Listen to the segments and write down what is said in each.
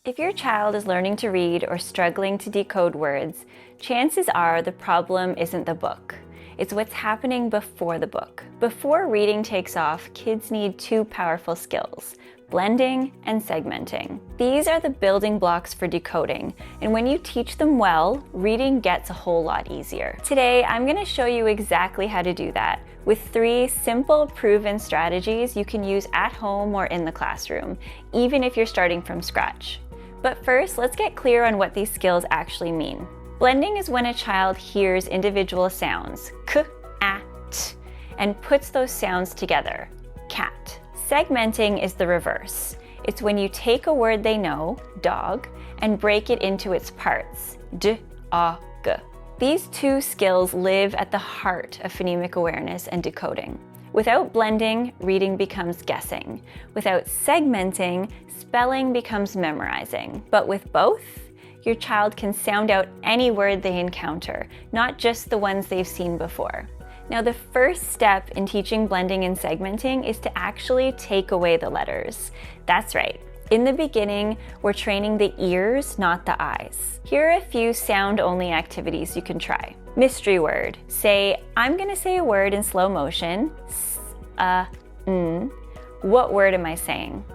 If your child is learning to read or struggling to decode words, chances are the problem isn't the book. It's what's happening before the book. Before reading takes off, kids need two powerful skills: blending and segmenting. These are the building blocks for decoding, and when you teach them well, reading gets a whole lot easier. Today, I'm going to show you exactly how to do that with 3 simple, proven strategies you can use at home or in the classroom, even if you're starting from scratch. But first, let's get clear on what these skills actually mean. Blending is when a child hears individual sounds, k, a, t, and puts those sounds together, cat. Segmenting is the reverse. It's when you take a word they know, dog, and break it into its parts, d, a, g. These 2 skills live at the heart of phonemic awareness and decoding. Without blending, reading becomes guessing. Without segmenting, spelling becomes memorizing. But with both, your child can sound out any word they encounter, not just the ones they've seen before. Now, the first step in teaching blending and segmenting is to actually take away the letters. That's right. In the beginning, we're training the ears, not the eyes. Here are a few sound-only activities you can try. Mystery word. Say, I'm going to say a word in slow motion. What word am I saying?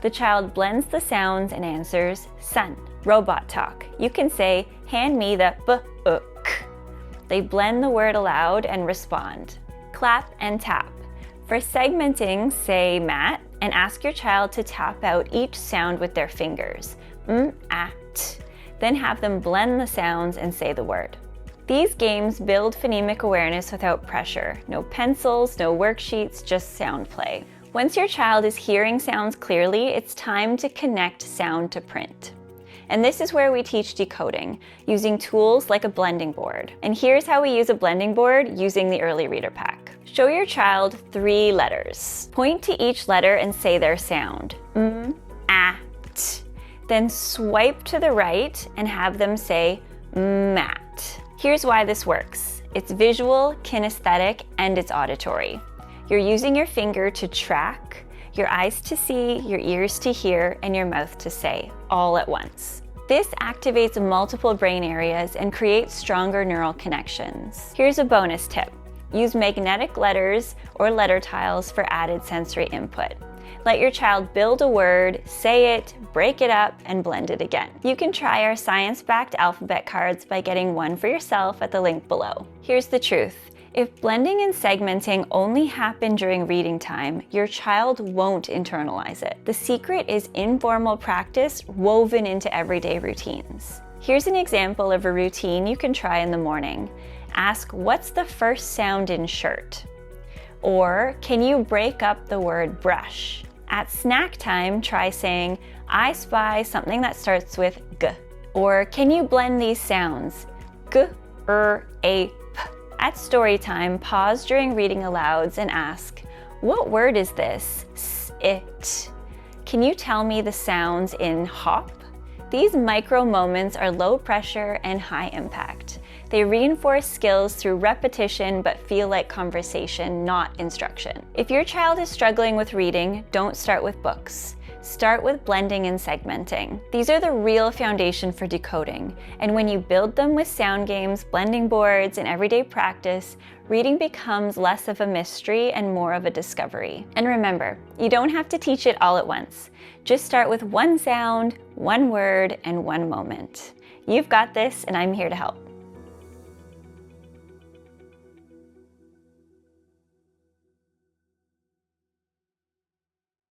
The child blends the sounds and answers, sun. Robot talk. You can say, hand me the b-k. They blend the word aloud and respond. Clap and tap. For segmenting, say mat and ask your child to tap out each sound with their fingers. T. Then have them blend the sounds and say the word. These games build phonemic awareness without pressure. No pencils, no worksheets, just sound play. Once your child is hearing sounds clearly, it's time to connect sound to print. And this is where we teach decoding, using tools like a blending board. And here's how we use a blending board using the early reader pack. Show your child 3 letters. Point to each letter and say their sound. A, t. Then swipe to the right and have them say mat. Here's why this works. It's visual, kinesthetic, and it's auditory. You're using your finger to track, your eyes to see, your ears to hear, and your mouth to say, all at once. This activates multiple brain areas and creates stronger neural connections. Here's a bonus tip. Use magnetic letters or letter tiles for added sensory input. Let your child build a word, say it, break it up, and blend it again. You can try our science-backed alphabet cards by getting one for yourself at the link below. Here's the truth. If blending and segmenting only happen during reading time, your child won't internalize it. The secret is informal practice woven into everyday routines. Here's an example of a routine you can try in the morning. Ask, what's the first sound in shirt? Or, can you break up the word brush? At snack time, try saying, I spy something that starts with g. Or, can you blend these sounds? G, a, p. At story time, pause during reading alouds and ask, what word is this? It. Can you tell me the sounds in hop? These micro moments are low pressure and high impact. They reinforce skills through repetition but feel like conversation, not instruction. If your child is struggling with reading, don't start with books. Start with blending and segmenting. These are the real foundation for decoding, and when you build them with sound games, blending boards, and everyday practice, reading becomes less of a mystery and more of a discovery. And remember, you don't have to teach it all at once. Just start with one sound, one word, and one moment. You've got this, and I'm here to help.